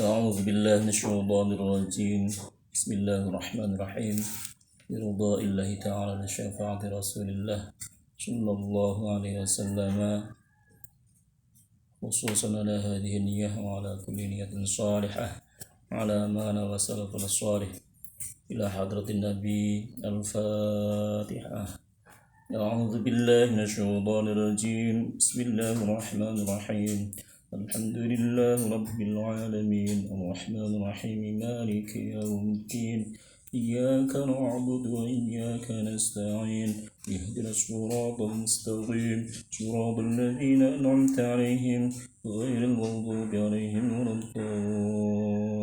أعوذ بالله من الشيطان الرجيم. بسم الله الرحمن الرحيم. برضاء الله تعالى لشفاعة رسول الله صلى الله عليه وسلم، خصوصا على هذه النية وعلى كل نية صالحة على ما نوى سلف الصالح إلى حضرة النبي. الفاتحة. أعوذ بالله من الشيطان الرجيم. بسم الله الرحمن الرحيم. الحمد لله رب العالمين الرحمن الرحيم مالك يوم الدين إياك نعبد وإياك نستعين اهدنا الصراط المستقيم صراط الذين أنعمت عليهم غير المغضوب عليهم ولا الضالين.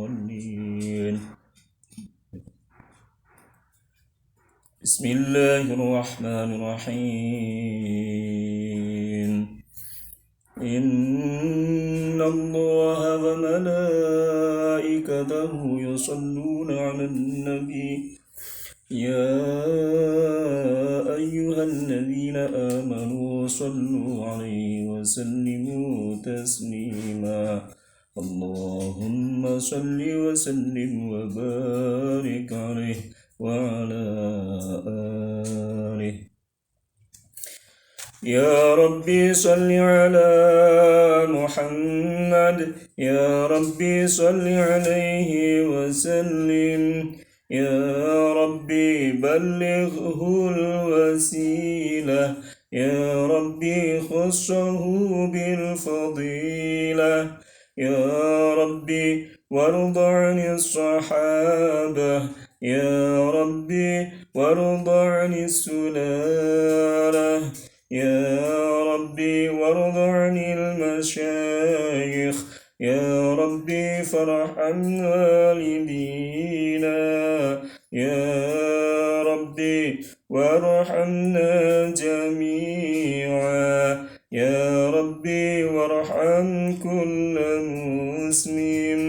بسم الله الرحمن الرحيم. إن الله وملائكته يصلون على النبي يا أيها الذين آمنوا صلوا عليه وسلموا تسليما. اللهم صل وسلم وبارك عليه وعلى آله. يا ربي صل على محمد يا ربي صل عليه وسلم. يا ربي بلغه الوسيلة يا ربي خصه بالفضيلة. يا ربي وارض عن الصحابة يا ربي وارض عن السلالة. يا ربي وارض عن المشايخ يا ربي فارحم والدينا. يا ربي وارحمنا جميعا يا ربي وارحم كل مسلم.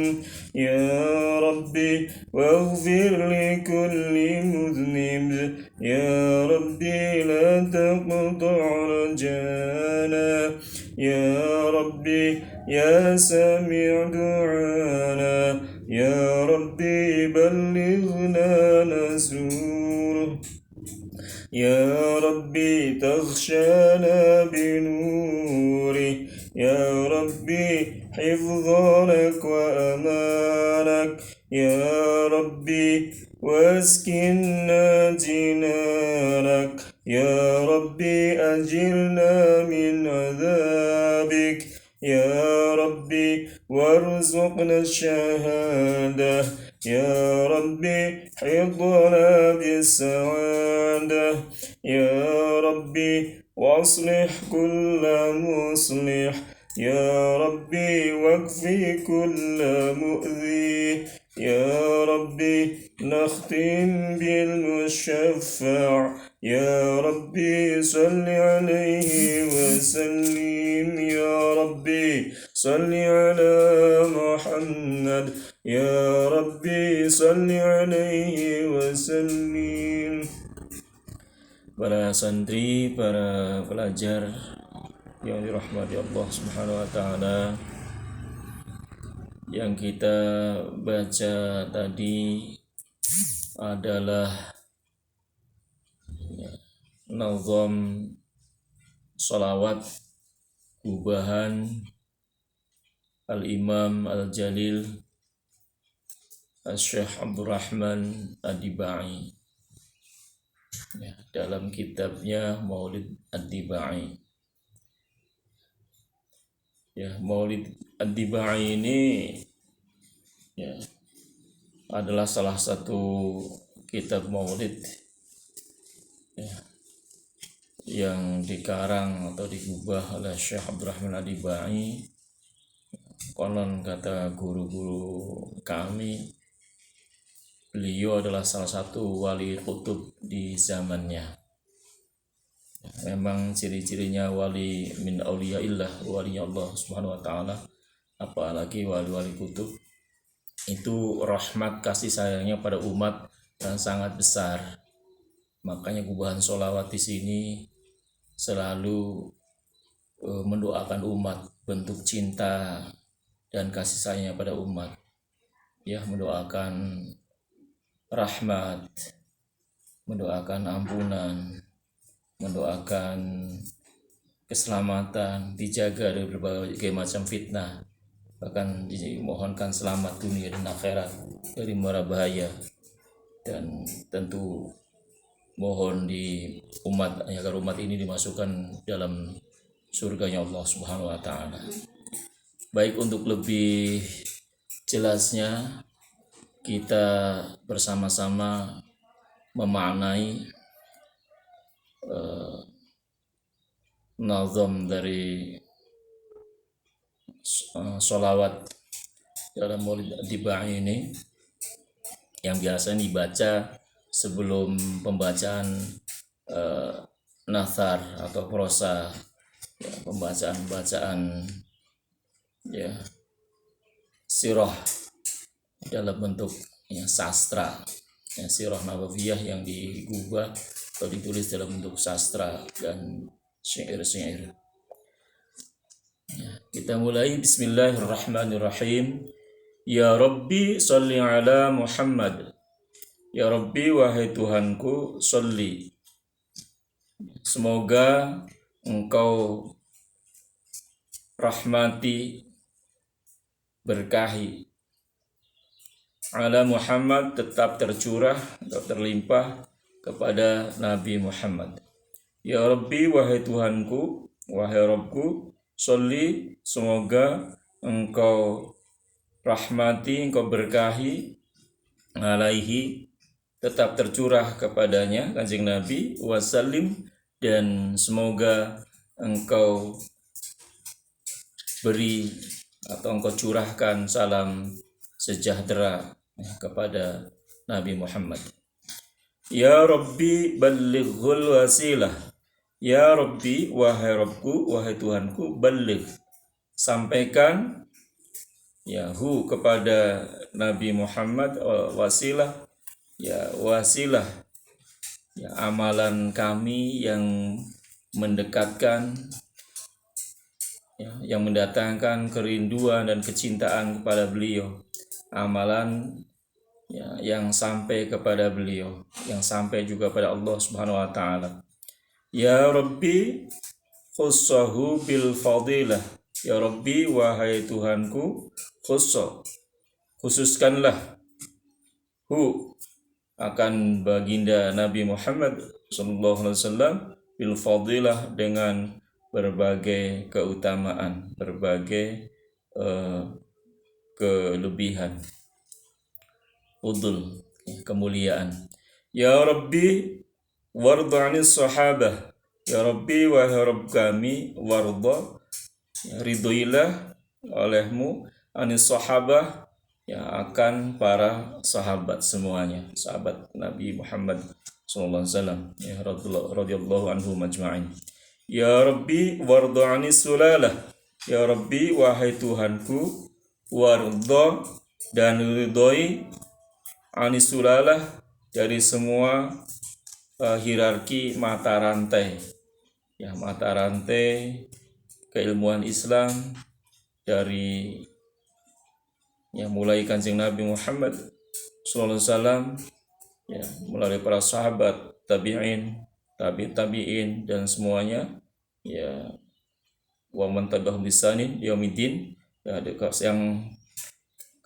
يا ربي واغفر لكل مذنب يا ربي لا تقطع رجانا. يا ربي يا سميع دعانا يا ربي بلغنا نزوره. يا ربي تغشانا بنوره يا ربي حفظانك وأمانك. يا ربي واسكننا جنانك يا ربي أجرنا من عذابك. يا ربي وارزقنا الشهادة يا ربي حفظنا بالسعادة. يا ربي واصلح كل مصلح يا ربي واكفي كل مؤذي. يا ربي نختم بالمشفع يا ربي صل عليه وسلم. يا ربي صل على محمد يا ربي صل عليه وسلم. Para santri, para pelajar yang dirahmati Allah Subhanahu wa taala, yang kita baca tadi adalah nazam salawat gubahan Al-Imam Al-Jalil Syekh Abdurrahman Ad-Dibai dalam kitabnya Maulid Ad-Dibai. Maulid Ad-Dibai ini adalah salah satu kitab maulid yang dikarang atau digubah oleh Syekh Abdurrahman Ad-Dibai. Konon kata guru-guru kami, beliau adalah salah satu wali kutub di zamannya. Memang ciri-cirinya wali min auliyaillah, wali Allah Subhanahu wa taala, apalagi wali-wali kutub, itu rahmat kasih sayangnya pada umat yang sangat besar. Makanya gubahan sholawat di sini selalu mendoakan umat, bentuk cinta dan kasih sayangnya pada umat. mendoakan rahmat, mendoakan ampunan, mendoakan keselamatan, dijaga dari berbagai macam fitnah, bahkan dimohonkan selamat dunia dan akhirat dari mara bahaya, dan tentu mohon di agar umat ini dimasukkan dalam surganya Allah Subhanahu wa taala. Baik, untuk lebih jelasnya kita bersama-sama memaknai nazam dari sholawat dalam Maulid Tiba ini yang biasa dibaca sebelum pembacaan nathar atau prosa, pembacaan sirah dalam bentuk sastra, sirah nabawiyah yang digubah atau ditulis dalam bentuk sastra dan syair-syair. Kita mulai. Bismillahirrahmanirrahim. Ya Rabbi sholli ala Muhammad. Ya Rabbi, wahai Tuhanku, sholli, semoga Engkau rahmati, berkahi, ala Muhammad, tetap tercurah atau terlimpah kepada Nabi Muhammad. Ya Rabbi, wahai Tuhanku, wahai Rabbku, sholli, semoga Engkau rahmati, Engkau berkahi, alaihi, tetap tercurah kepadanya, Kanjeng Nabi, wasallim, dan semoga Engkau beri atau Engkau curahkan salam sejahtera kepada Nabi Muhammad. Ya Rabbi ballighul wasilah. Ya Rabbi, wahai Rabbku, wahai Tuhanku, balligh, sampaikan hu kepada Nabi Muhammad wasilah, wasilah, amalan kami yang mendekatkan, yang mendatangkan kerinduan dan kecintaan kepada beliau, amalan yang sampai kepada beliau, yang sampai juga pada Allah Subhanahu wa taala. Ya Rabbi khussahu bil fadilah. Ya Rabbi, wahai Tuhanku, khususkanlah hu akan baginda Nabi Muhammad sallallahu alaihi wasallam bil fadilah, dengan berbagai keutamaan, berbagai kelebihan, fudul, kemuliaan. Ya Rabbi warda 'anis sahabah. Ya Rabbi, wahai Rabb kami, warda, ridhoilah olehmu, anis sahabah, akan para sahabat semuanya, sahabat Nabi Muhammad sallallahu alaihi wasallam, radhiyallahu anhum ajma'in. Ya Rabbi warda 'anis sulalah. Ya Rabbi, wahai Tuhanku, warda, dan ridhoi, anis sulalah, dari semua hierarki mata rantai, mata rantai keilmuan Islam, dari mulai Kanjeng Nabi Muhammad sallallahu alaihi wasallam, melalui para sahabat, tabi'in, tabi'in, dan semuanya, wa man tabi'ahum bisanin yaumiddin, yang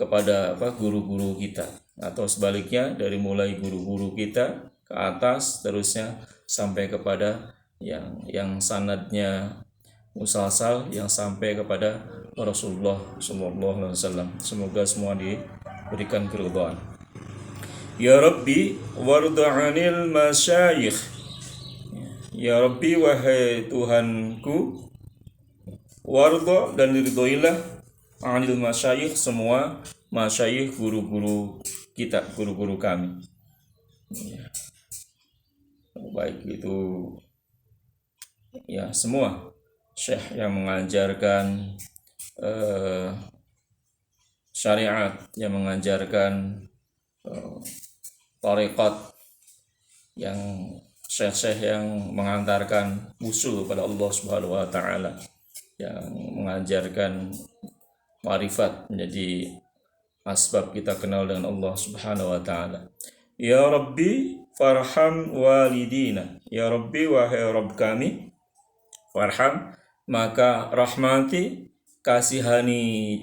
kepada guru-guru kita, atau sebaliknya dari mulai guru-guru kita ke atas terusnya sampai kepada yang sanadnya musalsal, yang sampai kepada Rasulullah sallallahu alaihi wasallam. Semoga semua diberikan keridhaan. Ya Rabbi warda 'anil masyayikh. Ya Rabbi, wahai Tuhanku, warda, dan ridhoilah, 'anil masyayikh, semua masyayikh, guru-guru kita, guru-guru kami, baik itu semua syekh yang mengajarkan syariat, yang mengajarkan tarekat, yang syekh-syekh yang mengantarkan usul pada Allah Subhanahu wa taala, yang mengajarkan marifat menjadi asbab kita kenal dengan Allah Subhanahu wa taala. Ya Rabbi farham walidina. Ya Rabbi wahai Rabb kami, farham maka rahmati, kasihani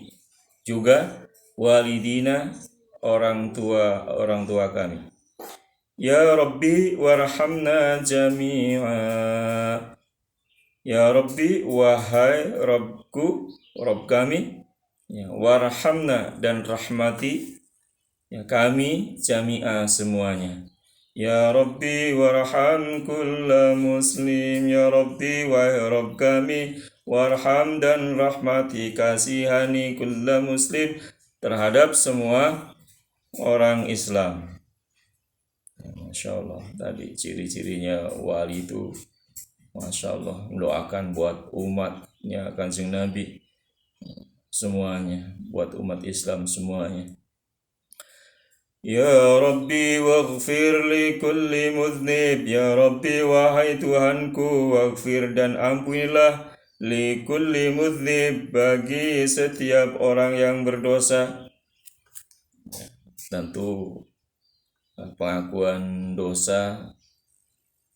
juga walidina orang tua kami. Ya Rabbi warhamna jami'a. Ya Rabbi wahai Rabbku, Rabb kami, ya, warhamna dan rahmati, ya, kami jami'a semuanya. Ya Rabbi warham kulla muslim. Ya Rabbi wahai Rabb kami, warham dan rahmati, kasihani kulla muslim terhadap semua orang Islam. Masya Allah, tadi ciri-cirinya wali itu Masya Allah, mendoakan buat umatnya Kanjeng Nabi semuanya, buat umat Islam semuanya. Ya Rabbi waghfir li kulli mudhnib. Ya Rabbi wahai Tuhanku, waghfir dan ampunilah li kulli mudhnib bagi setiap orang yang berdosa. Tentu pengakuan dosa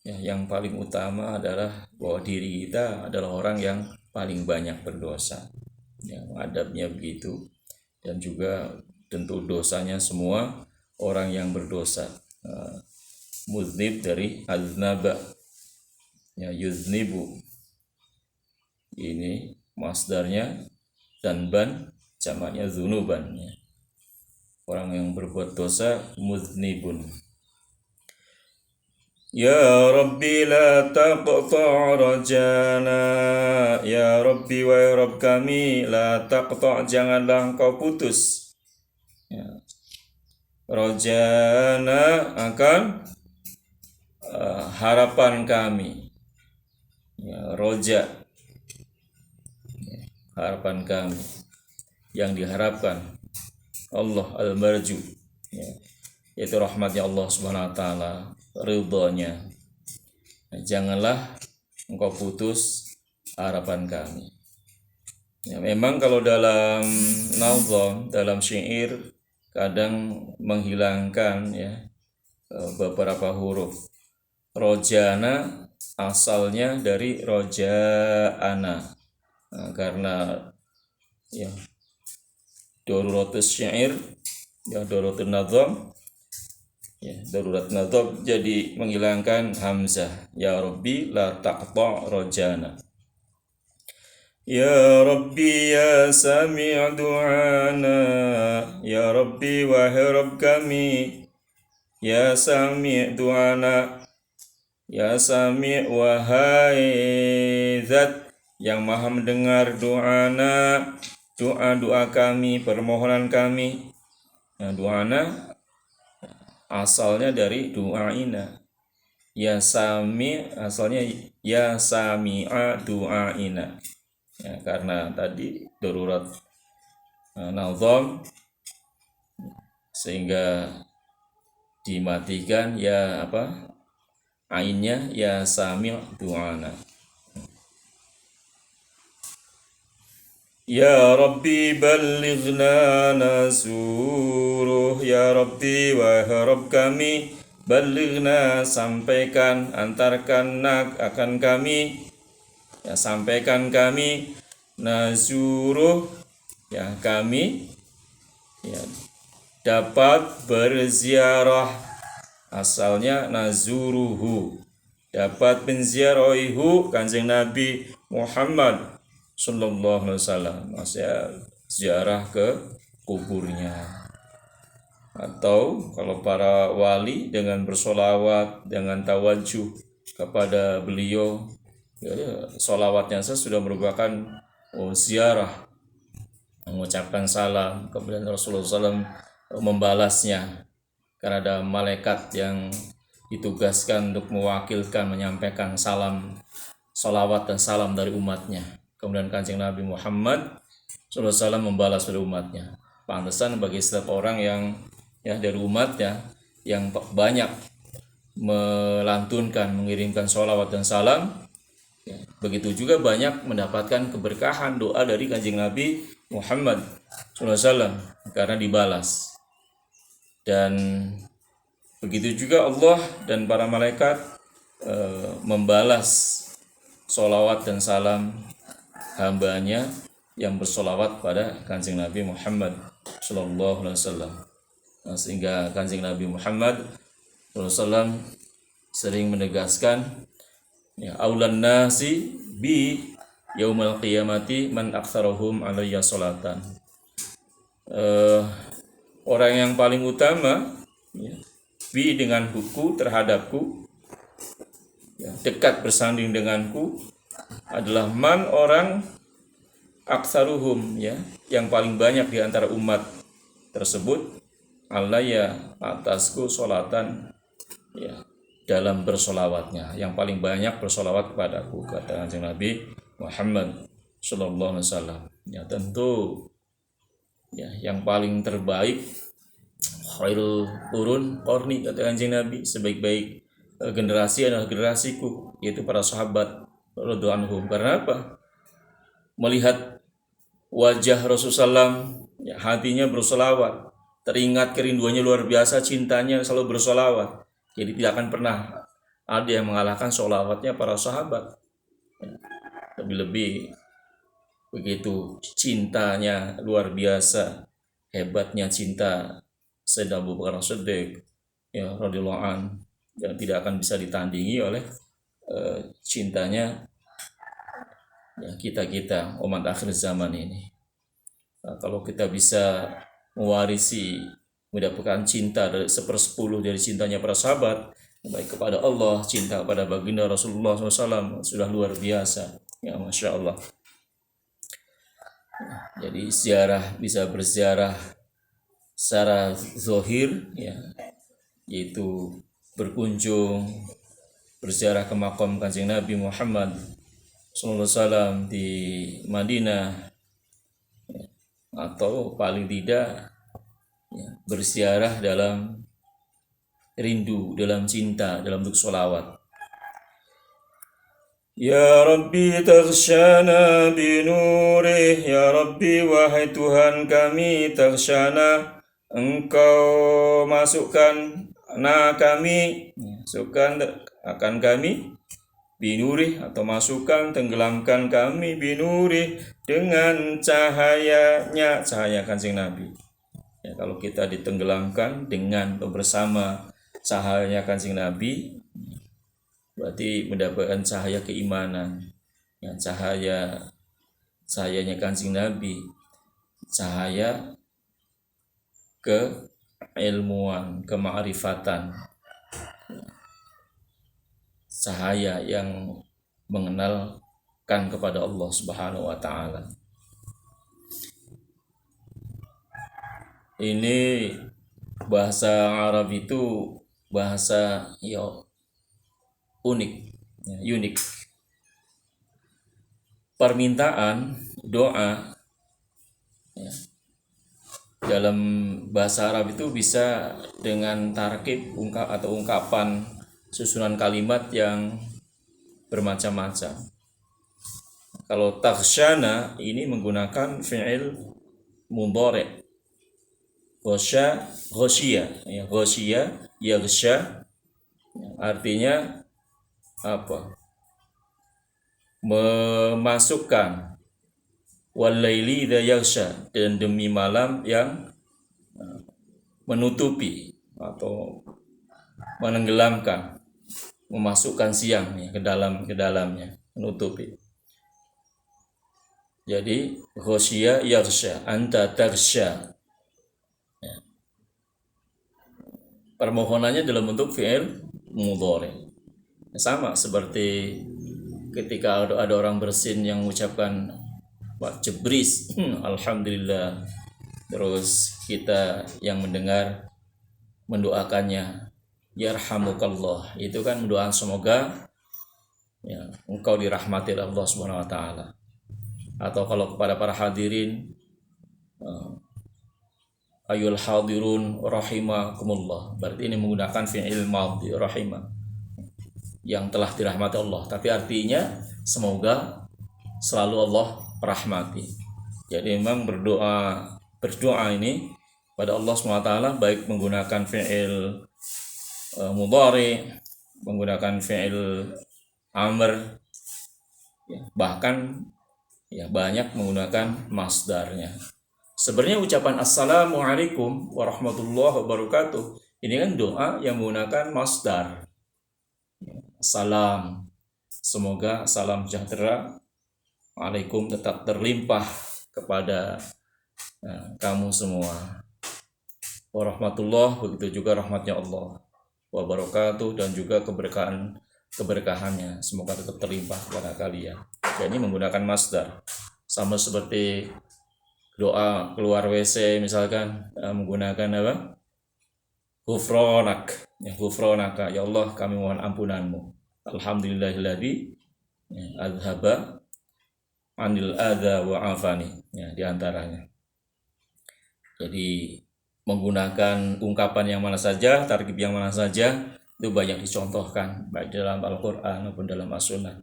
yang paling utama adalah bahwa diri kita adalah orang yang paling banyak berdosa. Adabnya begitu. Dan juga tentu dosanya semua orang yang berdosa. Mudhnib dari aznaba, ya, yuznibu. Ini masdarnya zanban, jamaknya zunuban. Orang yang berbuat dosa mudhnibun. Ya Rabbi la taqta' rajana. Ya Rabbi wahai Rabb kami, la taqta' janganlah engkau putus, ya, rajana akan harapan kami, ya, roja, ya, harapan kami yang diharapkan Allah al-marju, ya, yaitu rahmatnya Allah Subhanahu wa taala, ridhonya. Janganlah engkau putus harapan kami. Ya, memang kalau dalam nazam, dalam syair kadang menghilangkan, ya, beberapa huruf. Rojana asalnya dari roja'ana. Karena, ya, daruratus syair, ya, daruratul nazam, ya, darurat nazam jadi menghilangkan hamzah. Ya Rabbi la taqta' rojana. Ya Rabbi ya sami' du'ana. Ya Rabbi wahai Rabb kami, ya sami' du'ana. Ya sami' wahai zat yang maha mendengar du'ana, doa-doa kami, permohonan kami. Nah, du'ana asalnya dari du'aina. Ya sami' asalnya ya sami'a du'aina. Ya, karena tadi darurat nazam sehingga dimatikan ya ainnya, ya sami' du'ana. Ya Rabbi ballighna nasuruh. Ya Rabbi wahai Rabb kami, ballighna sampaikan, antarkan akan kami, ya, sampaikan kami, nazuruh, ya, kami, ya, dapat berziarah. Asalnya nazuruhu, dapat menziarahihu Kanjeng Nabi Muhammad sallallahu alaihi wasallam. Maksudnya ziarah ke kuburnya. Atau kalau para wali dengan bersolawat, dengan tawajuh kepada beliau, ya, solawatnya sudah merupakan ziarah, mengucapkan salam. Kemudian Rasulullah SAW membalasnya karena ada malaikat yang ditugaskan untuk mewakilkan, menyampaikan salam, solawat dan salam dari umatnya. Kemudian Kanjeng Nabi Muhammad SAW membalas dari umatnya. Pantesan bagi setiap orang yang, ya, dari umatnya yang banyak melantunkan, mengirimkan solawat dan salam, ya, begitu juga banyak mendapatkan keberkahan doa dari Kanjeng Nabi Muhammad SAW karena dibalas. Dan begitu juga Allah dan para malaikat membalas sholawat dan salam hambanya yang bersolawat pada Kanjeng Nabi Muhammad Sallallahu Alaihi Wasallam. Sehingga Kanjeng Nabi Muhammad Sallallahu Alaihi Wasallam sering menegaskan, ya, aulan nasi bi yaumal qiyamati man aktsarahum alayya sholatan. Orang yang paling utama, ya, bi dengan huku terhadapku, ya, dekat bersanding denganku adalah man orang aksaruhum, ya, yang paling banyak di antara umat tersebut alayya atasku sholatan, ya, dalam bersolawatnya, yang paling banyak bersolawat kepadaku, kata Kanjeng Nabi Muhammad Sallallahu Alaihi Wasallam. Ya, tentu, ya, yang paling terbaik khairul qurun qarni, kata Kanjeng Nabi, sebaik-baik generasi adalah generasiku, yaitu para sahabat radhiyallahu anhum. Karena apa? Melihat wajah Rasulullah SAW, ya, hatinya bersolawat, teringat kerinduannya luar biasa, cintanya selalu bersolawat. Jadi tidak akan pernah ada yang mengalahkan solawatnya para sahabat. Lebih-lebih begitu cintanya luar biasa, hebatnya cinta Sayyidina Abu Bakar As-Siddiq, ya, radhiyallahu anhu, yang tidak akan bisa ditandingi oleh cintanya, ya, kita umat akhir zaman ini. Nah, kalau kita bisa mewarisi, mendapatkan cinta dari 1/10 dari cintanya para sahabat, baik kepada Allah, cinta kepada baginda Rasulullah SAW, sudah luar biasa, ya, Masya Allah. Jadi ziarah, bisa berziarah secara zahir, ya, yaitu berkunjung, berziarah ke makam Kanjeng Nabi Muhammad SAW di Madinah, ya, atau paling tidak, ya, berziarah dalam rindu, dalam cinta, dalam bentuk sholawat. Ya Rabbi taghsyana binurih, ya Rabbi wahai Tuhan kami, taghsyana, Engkau masukkan kami, masukkan akan kami, binurih, atau masukkan, tenggelamkan kami, binurih, dengan cahayanya, cahaya Kanjeng Nabi. Ya, kalau kita ditenggelamkan dengan atau bersama cahayanya Kanjeng Nabi, berarti mendapatkan cahaya keimanan, ya, cahayanya Kanjeng Nabi, cahaya keilmuan, kemaarifatan, cahaya yang mengenalkan kepada Allah Subhanahu wa Ta'ala. Ini bahasa Arab itu bahasa, ya, unik, ya, unik. Permintaan doa, ya, dalam bahasa Arab itu bisa dengan tarkib atau ungkapan susunan kalimat yang bermacam-macam. Kalau taghsyana ini menggunakan fi'il mudhari', ghasya, ya, ghasya, yaghsya, artinya apa? Memasukkan, walaili idza yaghsha, dan demi malam yang menutupi atau menenggelamkan, memasukkan siang, ya, ke dalamnya, menutupi. Jadi ghasya yaghsha, anta taghsha, ya. Permohonannya dalam bentuk fi'il mudhari'. Sama seperti ketika ada orang bersin yang mengucapkan Pak Jebris, alhamdulillah, terus kita yang mendengar mendoakannya, yarhamukallah, itu kan mendoakan semoga, ya, engkau dirahmati Allah Subhanahu wa Ta'ala. Atau kalau kepada para hadirin, ayul hadirun rahimakumullah, berarti ini menggunakan fi'il madhi, rahimah, yang telah dirahmati Allah, tapi artinya semoga selalu Allah rahmati. Jadi memang berdoa ini pada Allah SWT baik menggunakan fi'il mudhari, menggunakan fi'il amr, ya, bahkan ya banyak menggunakan masdarnya. Sebenarnya ucapan Assalamualaikum warahmatullahi wabarakatuh ini kan doa yang menggunakan masdar. Salam, semoga salam sejahtera alaikum tetap terlimpah kepada kamu semua. Warahmatullah, begitu juga rahmatnya Allah. Wabarakatuh, dan juga keberkahannya semoga tetap terlimpah kepada kalian. Jadi menggunakan masdar. Sama seperti doa keluar WC misalkan menggunakan apa? Ghufranak, ya, ghufranaka, ya Allah kami mohon ampunanmu. Alhamdulillahilladzi adhaba anil adha wa afani, ya, diantaranya. Jadi menggunakan ungkapan yang mana saja, tarkib yang mana saja, itu banyak dicontohkan baik dalam Al-Quran maupun dalam As-Sunnah,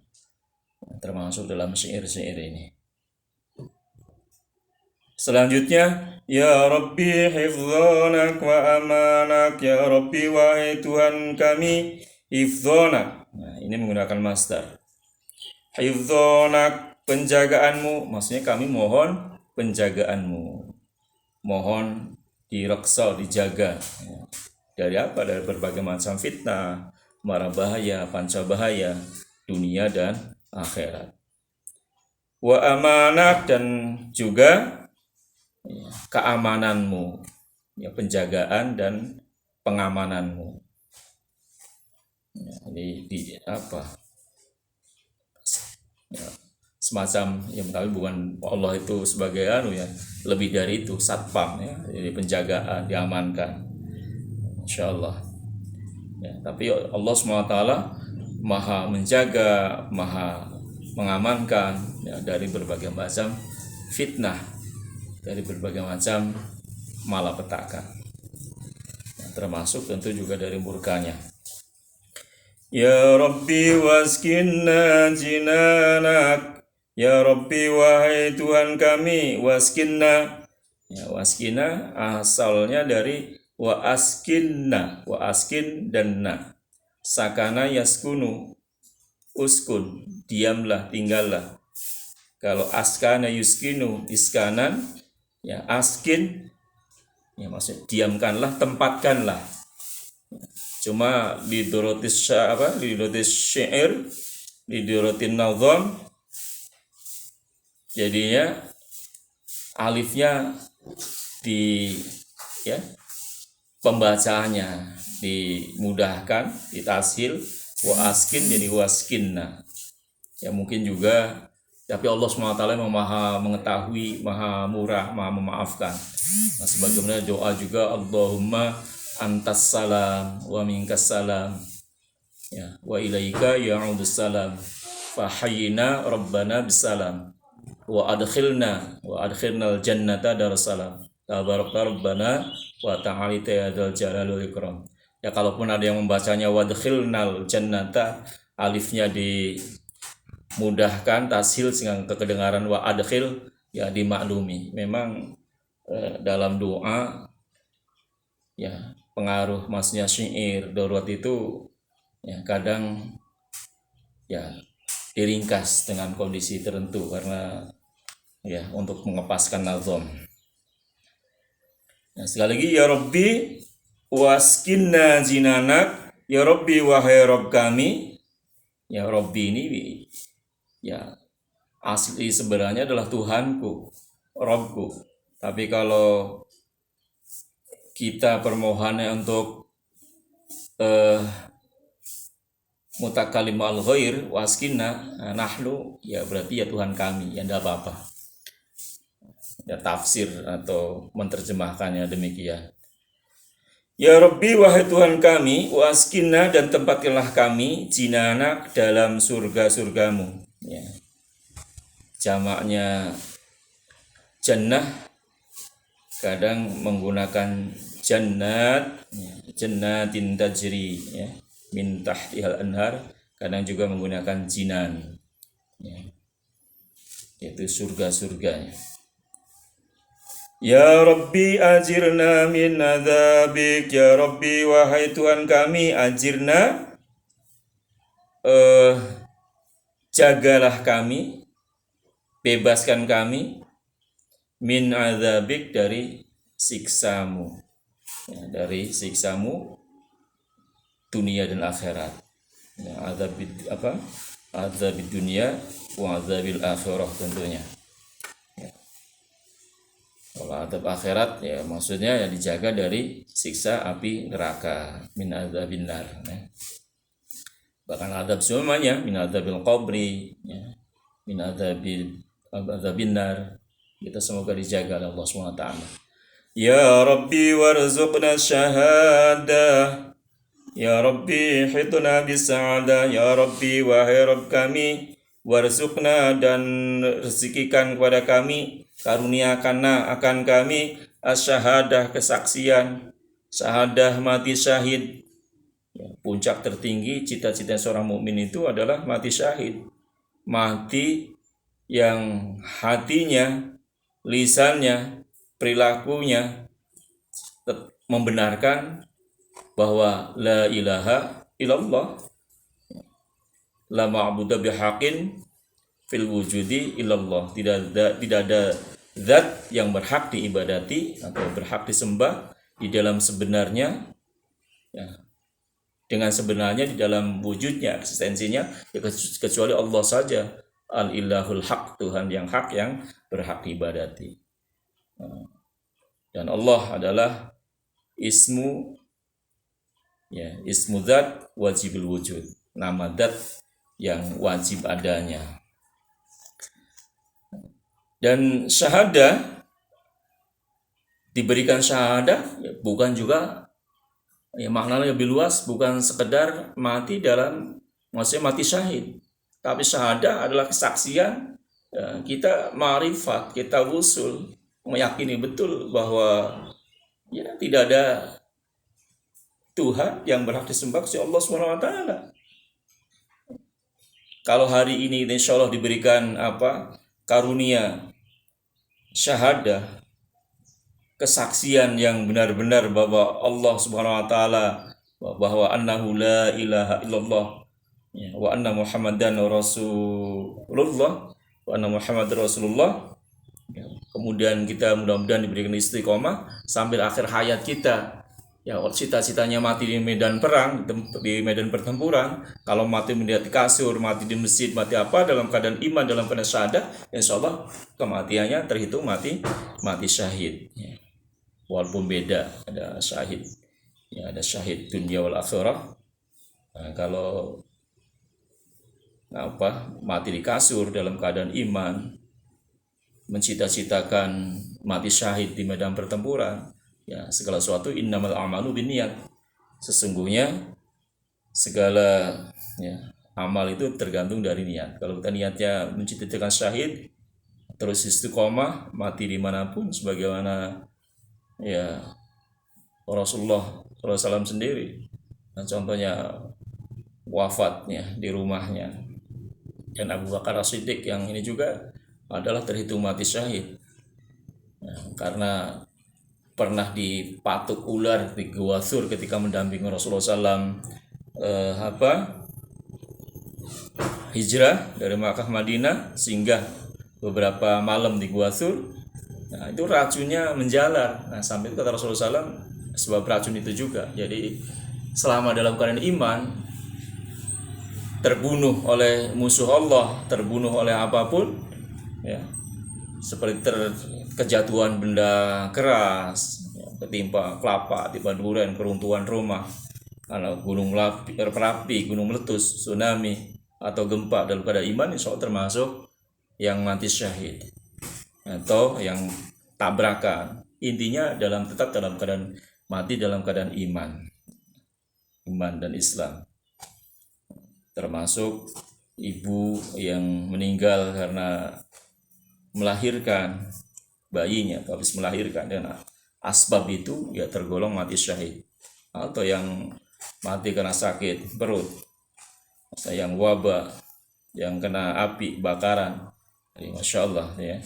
termasuk dalam syair-syair ini. Selanjutnya, ya Rabbi hifdzanak wa amanak, ya Rabbi wahai Tuhan kami hifdzanak. Nah, ini menggunakan masdar. Hifdzanak, penjagaanmu, maksudnya kami mohon penjagaanmu. Mohon direksa, dijaga. Dari apa? Dari berbagai macam fitnah, mara bahaya, panca bahaya, dunia dan akhirat. Wa amanak, dan juga keamananmu, ya, penjagaan dan pengamananmu. Ya, di apa? Ya, semacam yang tapi bukan Allah itu sebagai ya, lebih dari itu, satpam, ya, jadi penjagaan, diamankan, insyaallah. Ya, tapi Allah SWT maha menjaga, maha mengamankan, ya, dari berbagai macam fitnah, dari berbagai macam malapetaka, ya, termasuk tentu juga dari murkanya. Ya Rabbi waskinna jinanak, ya Rabbi wahai Tuhan kami, waskinna, ya, waskina asalnya dari wa askinna, wa askin dan na, sakana yaskunu, uskun, diamlah, tinggallah. Kalau askana yuskinu, iskanan, ya, askin, ya, maksudnya diamkanlah, tempatkanlah. Cuma di dorotis syair, di dorotin nazam, jadinya alifnya di, ya, pembacaannya dimudahkan, ditashil, wa askin jadi waskinna. Ya mungkin juga, tapi Allah SWT memang maha mengetahui, maha murah, maha memaafkan. Nah, sebagaimana doa juga, Allahumma antas salam wa minkas salam, ya, wa ilaika ya'udus salam fahayyina rabbana bisalam wa adkhilnal jannata darussalam tabarakta rabbana wa ta'alita ya dzal jalali wal ikram. Ya, kalaupun ada yang membacanya wadkhilnal jannata, alifnya dimudahkan, tashil sehingga kedengaran wa adkhil, ya, dimaklumi. Memang dalam doa, ya, pengaruh maksudnya syair darurat itu, ya, kadang, ya, diringkas dengan kondisi tertentu karena, ya, untuk mengepaskan nazam. Nah, sekali lagi, ya Rabbi waskinna jinanak, ya Rabbi wahai Rabb kami. Ya, Rabbi ini, ya, asli sebenarnya adalah Tuhanku, Rabbku. Tapi kalau kita permohonannya untuk mutakalim al-ghair waskinna nahnu, ya berarti ya Tuhan kami, ya tidak apa-apa. Ya, tafsir atau menerjemahkannya demikian. Ya Rabbi wahai Tuhan kami, waskinna, dan tempatilah kami, jinanak, dalam surga-surgamu, ya. Jamaknya jannah, kadang menggunakan jannat, ya, jannatin tajri, ya, min tahtihal anhar, kadang juga menggunakan jinan, ya, yaitu surga-surganya. Ya Rabbi ajirna min adzabik. Ya Rabbi, wahai Tuhan kami, ajirna, eh, jagalah kami, bebaskan kami, min adzabik, dari siksamu, ya, dari siksamu dunia dan akhirat. Ya, azabid dunia wa azabil akhirah tentunya. Kalau azab akhirat ya maksudnya ya dijaga dari siksa api neraka, min azabin nar. Ya. Bahkan azab semuanya, min azabil qabri, ya, min azabin nar. Kita semoga dijaga oleh Allah SWT. Ya Rabbi warzuqna syahadah. Ya Rabbi hitna bisa'adah. Ya Rabbi, wahai Rabb kami, warzuqna, dan rezekikan kepada kami, karuniakanlah akan kami asyahadah, kesaksian, syahadah, mati syahid. Ya, puncak tertinggi cita-cita seorang mukmin itu adalah mati syahid, mati yang hatinya, lisannya, perilakunya membenarkan bahwa la ilaha illallah, la ma'budu bihaqin fil wujudi illallah, tidak ada zat yang berhak diibadati atau berhak disembah di dalam sebenarnya, ya, dengan sebenarnya di dalam wujudnya, eksistensinya, ya, kecuali Allah saja, al-ilahul haq, Tuhan yang hak yang berhak diibadati. Dan Allah adalah ismu, ya, ismu zat wajibul wujud, nama zat yang wajib adanya. Dan syahadah, diberikan syahadah ya, bukan juga, ya, maknanya lebih luas, bukan sekedar mati dalam, maksudnya mati syahid, tapi syahadah adalah kesaksian, ya, kita ma'rifat, kita wusul, meyakini betul bahwa ya tidak ada Tuhan yang berhak disembah kecuali Allah SWT. Kalau hari ini insya Allah diberikan karunia syahadah, kesaksian yang benar-benar bahwa Allah Subhanahu wa taala, bahwa annahu la ilaha illallah, ya, wa anna Muhammadan Rasulullah, wa anna Muhammad Rasulullah. Ya, kemudian kita mudah-mudahan diberikan istiqomah sambil akhir hayat kita. Ya, cita-citanya mati di medan perang, di medan pertempuran. Kalau mati di kasur, mati di masjid, mati apa, dalam keadaan iman, dalam keadaan syahadah, insya Allah kematiannya terhitung mati syahid. Ya. Walaupun beda, ada syahid, ya, ada syahid dunia wal akhirah. Nah, kalau mati di kasur dalam keadaan iman, mencita-citakan mati syahid di medan pertempuran, ya, segala sesuatu innamal a'malu binniyat. Sesungguhnya segala, ya, amal itu tergantung dari niat. Kalau kita niatnya mencita-citakan syahid, terus istiqomah, mati dimanapun, sebagaimana ya Rasulullah SAW sendiri. Nah, contohnya wafatnya di rumahnya, dan Abu Bakar As-Siddiq yang ini juga adalah terhitung mati syahid, nah, karena pernah dipatuk ular di Gua Thur ketika mendampingi Rasulullah SAW hijrah dari Makkah Madinah, singgah beberapa malam di Gua Thur. Nah, itu racunnya menjalar. Nah, sampai itu kata Rasulullah SAW, sebab racun itu juga. Jadi selama dalam keadaan iman, terbunuh oleh musuh Allah, terbunuh oleh apapun, ya, seperti kejatuhan benda keras, ya, ketimpa kelapa, ketimpa durian, keruntuhan rumah, kalau gunung berapi, gunung meletus, tsunami, atau gempa dalam keadaan iman, insya Allah termasuk yang mati syahid atau yang tabrakan. Intinya tetap dalam keadaan mati dalam keadaan iman dan Islam. Termasuk ibu yang meninggal karena melahirkan bayinya atau habis melahirkan, dan asbab itu ya tergolong mati syahid. Atau yang mati karena sakit perut, yang wabah, yang kena api bakaran. Jadi, Masya Allah, ya.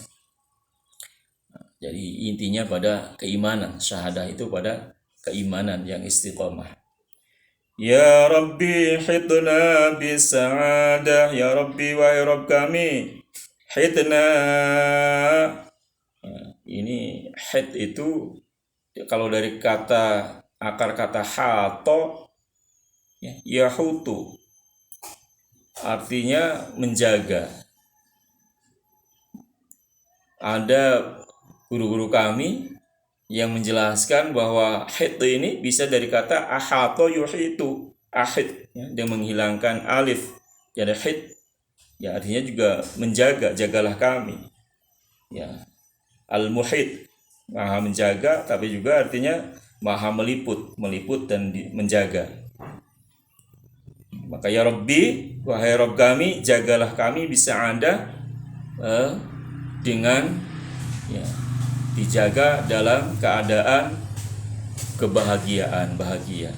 Jadi intinya pada keimanan. Syahadah itu pada keimanan yang istiqomah. Ya Rabbi hidna bisa'adah. Ya Rabbi wahai Rabb kami, hidna. Ini hid itu kalau dari akar kata hato, yahutu, artinya menjaga. Ada guru-guru kami yang menjelaskan bahwa hid ini bisa dari kata ahato yuhitu, ahid, dia menghilangkan alif, jadi hid, ya artinya juga menjaga, jagalah kami. Ya, al-muhid, maha menjaga, tapi juga artinya maha meliput dan menjaga. Maka ya Rabbi, wahai Rabb kami, jagalah kami bisa ada dengan dijaga dalam keadaan kebahagiaan, bahagia.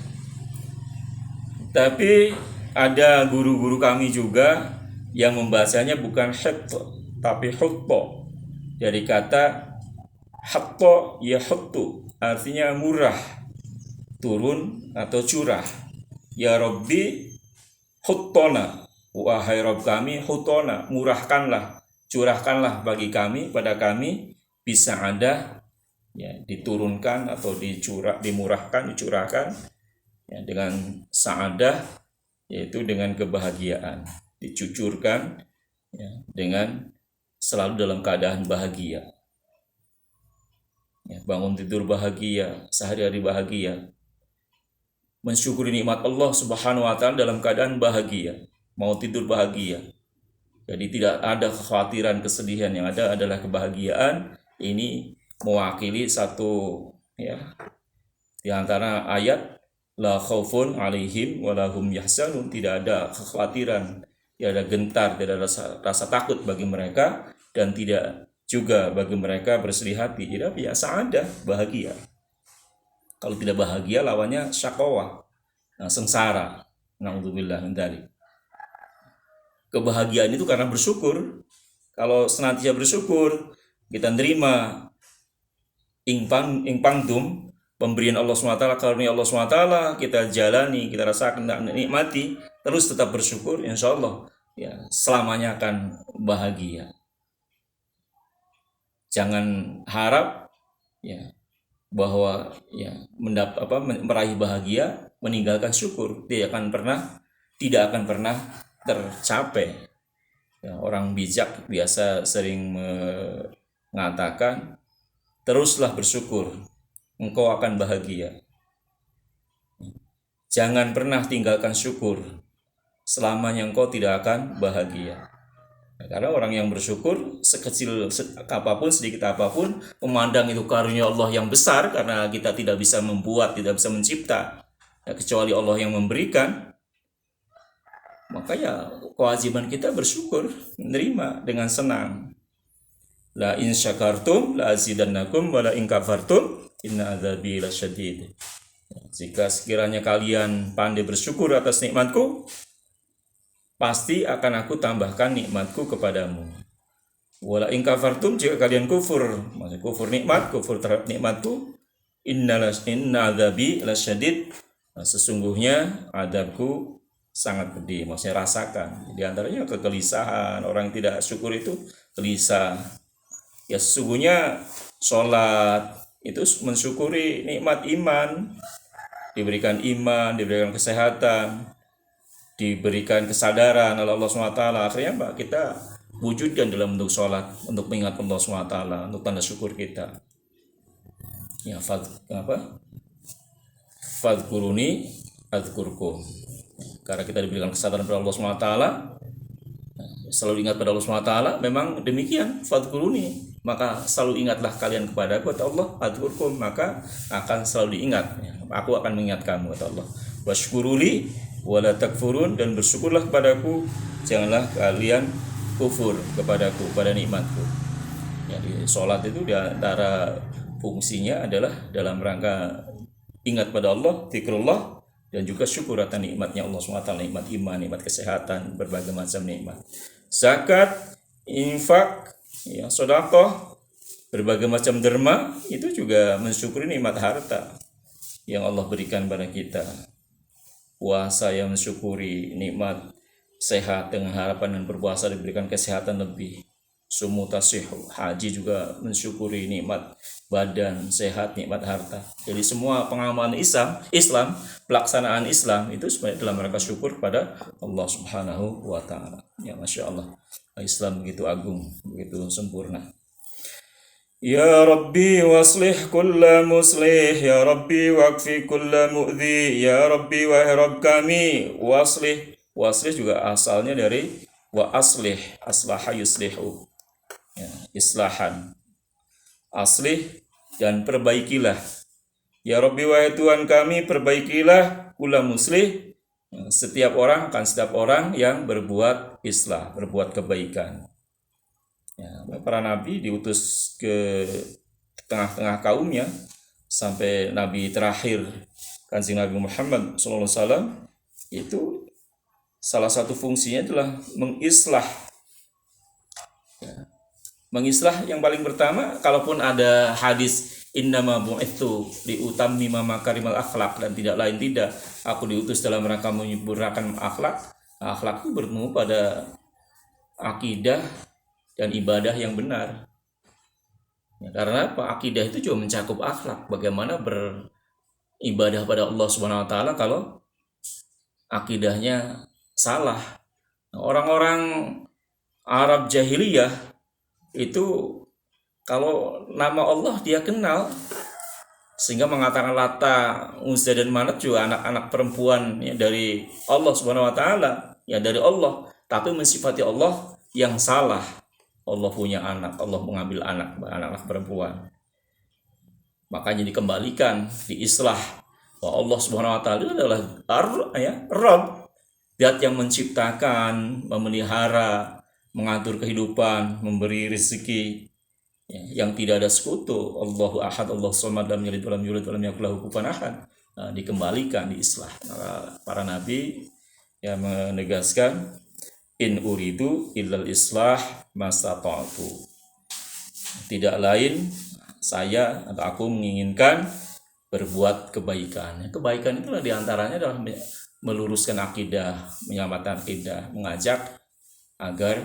Tapi ada guru-guru kami juga yang membacanya bukan hito, tapi hutto. Dari kata hatto yahuttu, artinya murah, turun atau curah. Ya Rabbi huttona, wahai Rabb kami, huttona, murahkanlah, curahkanlah bagi kami, pada kami, bisa ada diturunkan atau dimurahkan, dicurahkan dengan sa'adah, yaitu dengan kebahagiaan, dicucurkan dengan selalu dalam keadaan bahagia. Bangun tidur bahagia, sehari-hari bahagia, mensyukuri nikmat Allah Subhanahu wa taala dalam keadaan bahagia, mau tidur bahagia. Jadi tidak ada kekhawatiran, kesedihan, yang ada adalah kebahagiaan. Ini mewakili satu di antara ayat la khaufun alaihim wa lahum yahzanun, tidak ada kekhawatiran, tidak ada gentar, tidak ada rasa takut bagi mereka, dan tidak juga bagi mereka bersedih hati. Jadi biasa ada bahagia. Kalau tidak bahagia lawannya syaqawah, sengsara. Na'udzubillah min dzalik. Kebahagiaan itu karena bersyukur. Kalau senantiasa bersyukur, kita nerima ingpangdum, pemberian Allah SWT, karunia Allah SWT, kita jalani, kita rasakan, nikmati, terus tetap bersyukur, insya Allah selamanya akan bahagia. Jangan harap bahwa meraih bahagia meninggalkan syukur, tidak akan pernah tercapai. Orang bijak biasa sering mengatakan, teruslah bersyukur, engkau akan bahagia. Jangan pernah tinggalkan syukur, selamanya engkau tidak akan bahagia. Karena orang yang bersyukur, sekecil apapun, sedikit apapun, memandang itu karunia Allah yang besar, karena kita tidak bisa membuat, tidak bisa mencipta, kecuali Allah yang memberikan. Maka kewajiban kita bersyukur, menerima dengan senang. La in syakartum la azidannakum wa la in kafartum inna adzabi lasyadid. Jika sekiranya kalian pandai bersyukur atas nikmatku, pasti akan aku tambahkan nikmatku kepadamu. Wa la in kafartum, jika kalian kufur, maksudnya kufur nikmat, kufur terhadap nikmatku, inna adzabi lasyadid, sesungguhnya adabku sangat pedih, maksudnya rasakan. Di antaranya kegelisahan, orang yang tidak syukur itu gelisah. Sesungguhnya sholat itu mensyukuri nikmat iman, diberikan kesehatan, diberikan kesadaran oleh Allah SWT. Akhirnya kita wujudkan dalam bentuk sholat, untuk mengingat Allah SWT, untuk tanda syukur kita. Fadkuruni adzkurkum. Karena kita diberikan kesadaran pada Allah SWT, selalu ingat pada Allah SWT, memang demikian, fadkuruni, maka selalu ingatlah kalian kepada aku, kata Allah, adzkurkum, maka akan selalu diingat, aku akan mengingat kamu, kata Allah. Washkuruli wala takfurun, dan bersyukurlah kepadaku, janganlah kalian kufur kepadaku, pada nikmatku. Jadi sholat itu di antara fungsinya adalah dalam rangka ingat pada Allah, zikrullah, dan juga syukur atas nikmatnya Allah SWT, nikmat iman, nikmat kesehatan, berbagai macam nikmat. Zakat, infak, sedekah, Berbagai macam derma itu juga mensyukuri nikmat harta yang Allah berikan pada kita. Puasa yang mensyukuri nikmat sehat dengan harapan dan berpuasa diberikan kesehatan lebih. Sumu tasihu, haji juga mensyukuri nikmat badan sehat, nikmat harta. Jadi semua pengamalan Islam, pelaksanaan Islam itu sebenarnya dalam rangka syukur pada Allah Subhanahu wa taala. Ya Masya Allah. Islam begitu agung, begitu sempurna. Ya Rabbi waslih kulla muslih, Ya Rabbi wakfi kulla mu'dhi, Ya Rabbi wahai Rabb kami, waslih. Waslih juga asalnya dari wa aslih, aslaha yuslihu, ya, islahan. Aslih dan perbaikilah. Ya Rabbi wahai Tuhan kami, perbaikilah kulla muslih, setiap orang yang berbuat islah, berbuat kebaikan. Ya, para nabi diutus ke tengah-tengah kaumnya sampai nabi terakhir Kanjeng Nabi Muhammad SAW, itu salah satu fungsinya adalah mengislah. Ya. Mengislah yang paling pertama, kalaupun ada hadis innama bu'itsu liutammima makarimal akhlak, dan tidak lain tidak aku diutus dalam rangka menyempurnakan akhlak. Akhlak itu bertemu pada akidah dan ibadah yang benar. Ya, karena apa? Akidah itu juga mencakup akhlak. Bagaimana beribadah pada Allah Subhanahu wa taala kalau akidahnya salah. Nah, orang-orang Arab jahiliyah itu kalau nama Allah dia kenal, sehingga mengatakan Lata, Uzza dan Manat juga anak-anak perempuan ya, dari Allah Subhanahu wa taala, ya dari Allah, tapi mensifati Allah yang salah. Allah punya anak, Allah mengambil anak perempuan. Makanya dikembalikan, diislah bahwa Allah Subhanahu wa taala adalah Rabb, Zat yang menciptakan, memelihara, mengatur kehidupan, memberi rezeki, ya, yang tidak ada sekutu. Allahu ahad, Allahu samad, lam yalid walam yulad walam yakul lahu kufuwan ahad. Nah, dikembalikan, diislah. Para nabi yang menegaskan in uridu illal islah mastata'tu. Tidak lain saya atau aku menginginkan berbuat kebaikan. Kebaikan itulah diantaranya adalah meluruskan akidah, menyelamatkan akidah, mengajak agar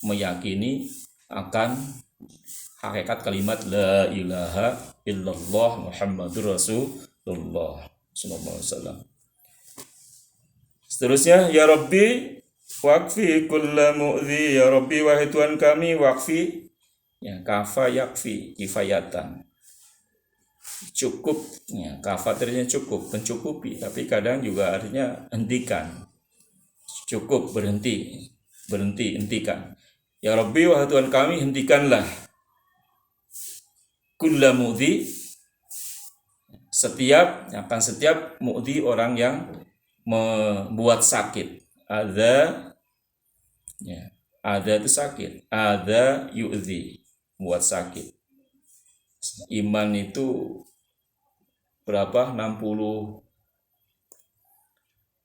meyakini akan hakikat kalimat la ilaha illallah Muhammadur Rasulullah sallallahu alaihi wasallam. Seterusnya, ya Rabbi wakfi kulla mu'dhi, ya Rabbi wahai Tuhan kami, wakfi, ya, kafa yakfi, kifayatan, cukup, ya, kafa artinya cukup, mencukupi, tapi kadang juga artinya hentikan, cukup, berhenti, hentikan. Ya Rabbi wahai Tuhan kami, hentikanlah kulla mu'dhi, setiap mu'dhi, orang yang membuat sakit. Ada, ya, ada itu sakit, ada yu'dhi, buat sakit. Iman itu berapa? 60,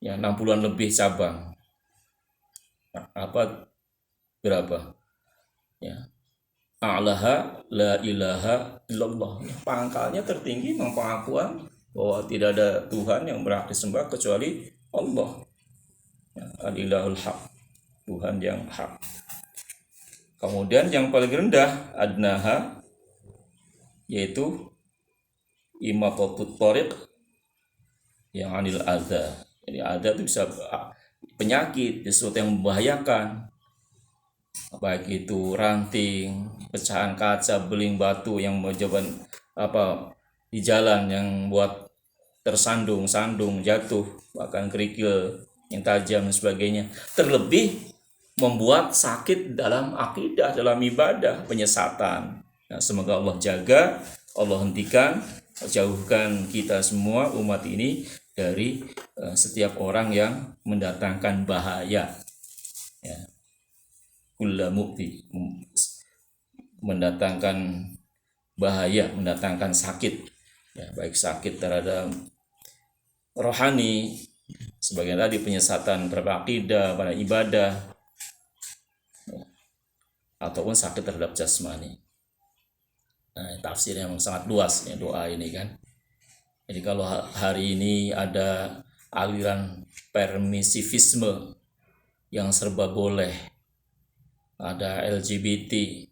ya, 60-an lebih cabang. Apa berapa? Ya. A'laha la ilaha illallah. Pangkalnya tertinggi pengakuan bahwa tidak ada Tuhan yang berhak disembah kecuali Allah. Ya, al-ilahul haq, Tuhan yang hak. Kemudian yang paling rendah adnaha, yaitu imatatut thariq yang anil adza. Jadi adza itu bisa penyakit, sesuatu yang membahayakan, baik itu ranting, pecahan kaca, beling batu yang menjauhkan di jalan yang buat tersandung, jatuh, bahkan kerikil yang tajam dan sebagainya. Terlebih membuat sakit dalam akidah, dalam ibadah, penyesatan. Nah, semoga Allah jaga, Allah hentikan, jauhkan kita semua umat ini dari setiap orang yang mendatangkan bahaya. Ya. Kulla mu'ti, mendatangkan bahaya, mendatangkan sakit. Ya, baik sakit terhadap rohani, sebagian tadi penyesatan terhadap akidah, pada ibadah, ataupun sakit terhadap jasmani. Tafsir yang sangat luas ya doa ini kan. Jadi kalau hari ini ada aliran permisivisme yang serba boleh, ada LGBT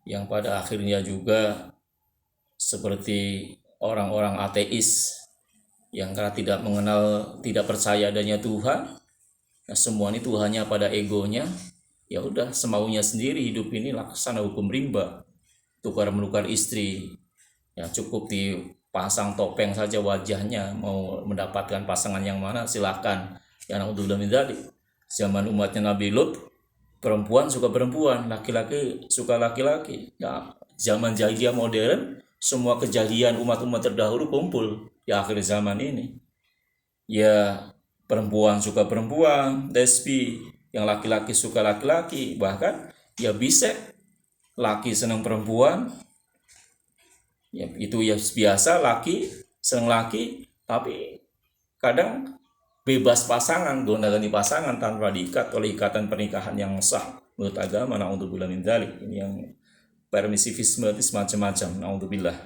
yang pada akhirnya juga seperti orang-orang ateis yang karena tidak percaya adanya Tuhan, nah semua ini Tuhannya pada egonya, ya udah semaunya sendiri hidup ini laksana hukum rimba, tukar menukar istri, ya cukup dipasang topeng saja wajahnya, mau mendapatkan pasangan yang mana silahkan. Ya naudzubillah min dzalik. Zaman umatnya Nabi Lut, perempuan suka perempuan, laki-laki suka laki-laki. Nah, zaman jahiliyah modern, semua kejadian umat-umat terdahulu kumpul di akhir zaman ini. Ya perempuan suka perempuan, lesbi, yang laki-laki suka laki-laki, bahkan ya bisa laki senang perempuan, ya itu ya biasa, laki senang laki, tapi kadang bebas pasangan, gonta-ganti pasangan tanpa diikat oleh ikatan pernikahan yang sah menurut agama. Naudzubillah min dzalik. Ini yang permisivisme itu semacam-macam. Naudzubillah.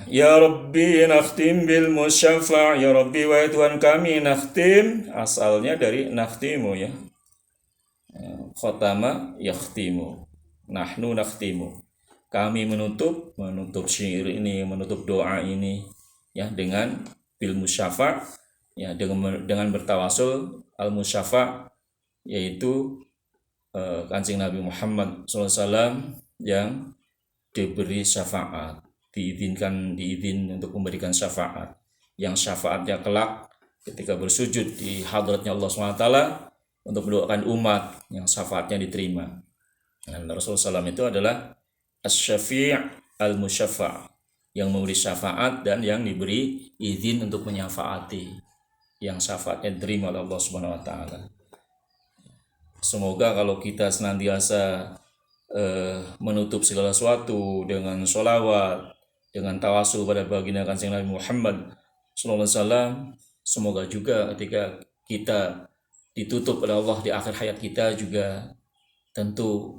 Ya Rabbi nakhtim bil musyafa', ya Rabbi wahai Tuhan kami, nakhtim asalnya dari nakhtimu ya. Khotama yakhtimu, nahnu nakhtimu, kami menutup syair ini, menutup doa ini ya dengan bil musyafa', ya dengan bertawasul al musyafa', yaitu Kanjeng Nabi Muhammad SAW yang diberi syafaat, diizin untuk memberikan syafaat, yang syafaatnya kelak ketika bersujud di hadratnya Allah SWT untuk mendoakan umat, yang syafaatnya diterima. Dan Rasulullah SAW itu adalah as-syafi' al-musyafa', yang memberi syafaat dan yang diberi izin untuk menyafaati, yang syafaatnya diterima oleh Allah Subhanahu wa taala. Semoga kalau kita senantiasa menutup segala sesuatu dengan sholawat, dengan tawasul pada baginda Kanjeng Nabi Muhammad SAW, semoga juga ketika kita ditutup oleh Allah di akhir hayat kita juga tentu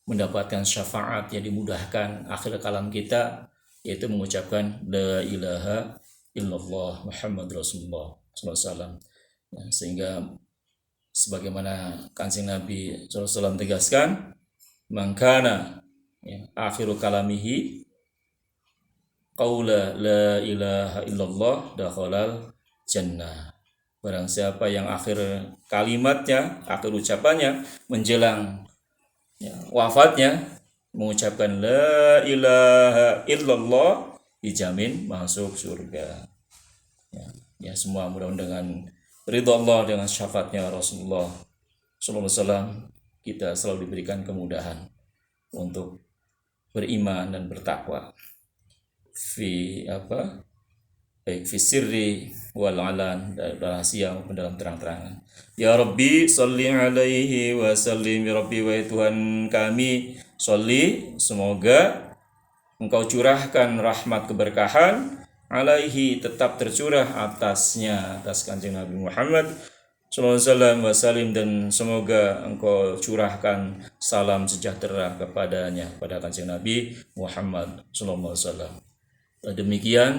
mendapatkan syafaat yang dimudahkan akhir kalam kita, yaitu mengucapkan la ilaha illallah Muhammad Rasulullah SAW. Ya, sehingga sebagaimana Kanjeng Nabi SAW tegaskan, mangkana ya, akhiru kalamihi qaula la ilaha illallah dakhalal jannah. Barang siapa yang akhir kalimatnya, akhir ucapannya menjelang ya, wafatnya mengucapkan la ilaha illallah, dijamin masuk surga. Ya semua mudah-mudahan dengan ridha Allah, dengan syafaatnya Rasulullah sallallahu alaihi wasallam, kita selalu diberikan kemudahan untuk beriman dan bertakwa baik fi sirri wal alan, rahasia maupun dalam terang-terangan. Ya Rabbi sholli alaihi wa sallim, ya Rabbi wahai Tuhan kami, sholli, semoga Engkau curahkan rahmat keberkahan, alaihi, tetap tercurah atasnya, atas Kanjeng Nabi Muhammad sallallahu alaihi wasallam, dan semoga Engkau curahkan salam sejahtera kepadanya, pada Kanjeng Nabi Muhammad sallallahu alaihi wasallam. Demikian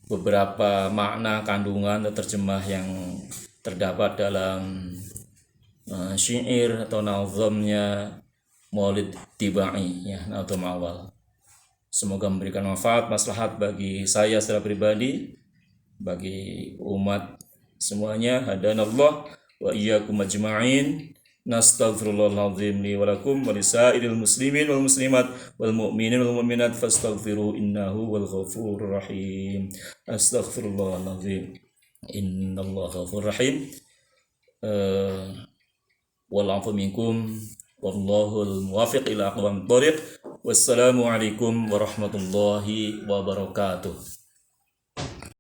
beberapa makna, kandungan atau terjemah yang terdapat dalam syair atau nazamnya Maulid Tibai ya, nazam awal. Semoga memberikan manfaat, maslahat bagi saya secara pribadi, bagi umat semuanya. Hadanallah wa iyyakum ajma'in. Nastaghfirullahal azim li wa lakum wa lisairil muslimin wal muslimat wal mu'minin wal mu'minat fastaghfiruhu innahu wal ghafurur rahim. Astaghfirullahal azim innallaha ghafurur rahim. Wal 'afwu minkum wallahul muwaffiq ila aqwamit thoriq. Wassalamu alaikum warahmatullahi wabarakatuh.